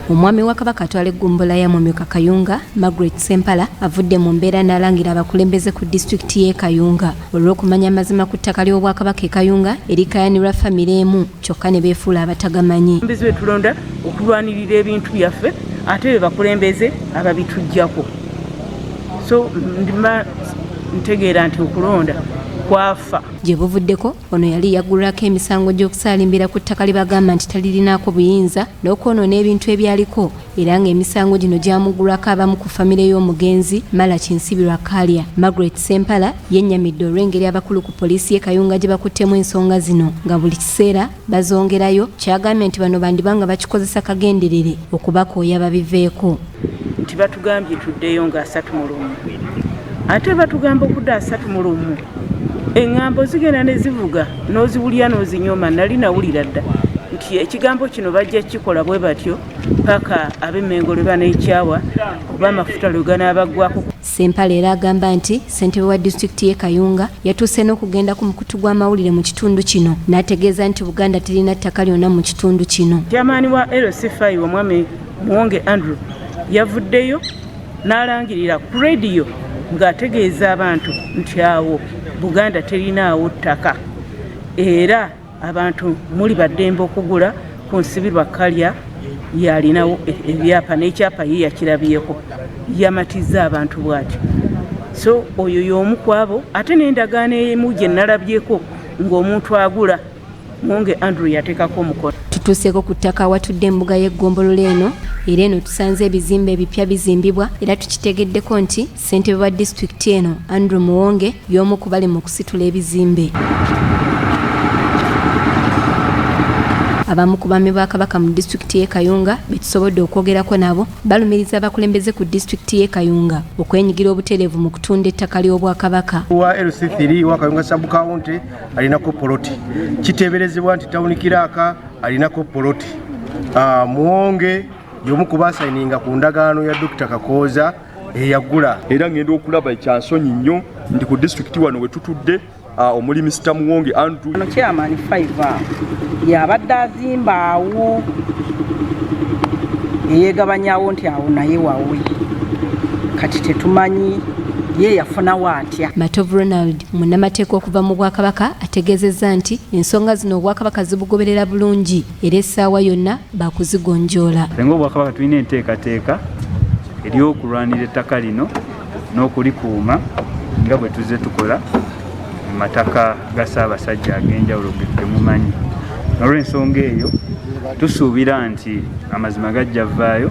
Omwami wa Kabaka atwala egombolora ya mumyuka Kayunga, Margret ssempala avudde mu mbeera n'alangira abakulembeze ku disitulikiti y'e Kayunga olw'okumanya amazima ku ttaka ly'Obwakabaka e Kayunga erikayanirwa famire emu kyokka ne beefuula abatagamanyi. Abakulembeze betulonda okulwanirira ebintu byaffe ate be bakulembeze ababitujjako. So ntegeera nti okulonda kwafa. Gye buvuddeko ono yali yaggulako emisango gy'okusaalimbira ku ttaka lye bagamba nti talirinaako buyinza n'okwonoona ebintu ebyaliko era ng'emisango gino gyamuggulwako abamu ku famire y'omugenzi malachi nsibirwa kalya. Margret ssempala yennyamidde olw'engeri abakulu ku poliisi y'e Kayunga gye bakuttemu ensonga zino nga buli kiseera bazongerayo, kyagambye nti bano bandibanga bakikozesa kagenderere okubakooya babiveeko. Nti batugambye tuddeyo nga 3 mu lumu ate batugamba okudda 3 mu lumu. Engambo zigenda ne zivuga n'oziwulya n'ozinyoma. Nali nawulira dda nti ekigambo kino bajja kikola bwe batyo paka ab'Emmengo lwe baneekyawa kuba amafuta lwe ganaabagwako. Ssempala era agamba nti ssentebe wa disitulikiti y'e Kayunga yatuuse n'okugenda ku mukutu gw'amawulire mu kitundu kino n'ategeeza nti Buganda terina ttaka lyonna mu kitundu kino. Kyamaani wa LC5 Omwami muwonge Andrew yavuddeyo n'alangirira ku rediyo ng'ategeeza abantu nti awo Buganda terinaawo ttaka era abantu muli baddembe okugula ku nsibirwa kalya yalinawo ebyapa n'ekyapa ye yakirabyeko yamatizza abantu bw'ati. So oyo y'omu kwabo ate n'endagaano emu gye nalabyeko ng'omuntu agula Muwonge Andrew yateekako omukono. Tutuuseeko ku ttaka awatudde embuga y'egombolora eno era eno tusanze ebizimbe ebipya bizimbibwa era tukitegeddeko nti ssentebe wa disitulikiti eno Andrew Muwonge y'omu ku bali mu kusitula ebizimbe. Abamu ku baami ba Kabaka mu disitulikiti y'e Kayunga be tusobodde okwogerako nabo balumiriza abakulembeze ku disitulikiti y'e Kayunga okwenyigira obutereevu mu kutunda ettaka ly'Obwakabaka. Wa LC3 wa Kayunga sub county alinako poloti, kiteeberezebwa nti tawuni Kiraaka alinako poloti. Muwonge y'omu ku baasayininga ku ndagaano ya Dr. Kakooza eyagula. Era ngenda okulaba ekyansonyi nnyo nti ku disitulikiti wano we tutudde omuli Mr. Muwonge Andrew. Ano chairman 5 yabadde azimba awo yeegabanyawo nti awo naye wawe kati tetumanyi ye yafunawo atya. Matovu Ronald munnamateeka okuva mu Bwakabaka ategeezezza nti ensonga zino Obwakabaka zibugoberera bulungi era essaawa yonna baakuzigonjoola. Senga Obwakabaka tulina enteekateeka ery'okulwanira ettaka lino n'okulikuuma nga bwe tuzze tukola mu mataka ga Ssaabasajja ag'enjawulo ge mumanyi. Olw'ensonga eyo tusuubira nti amazima gajja vaayo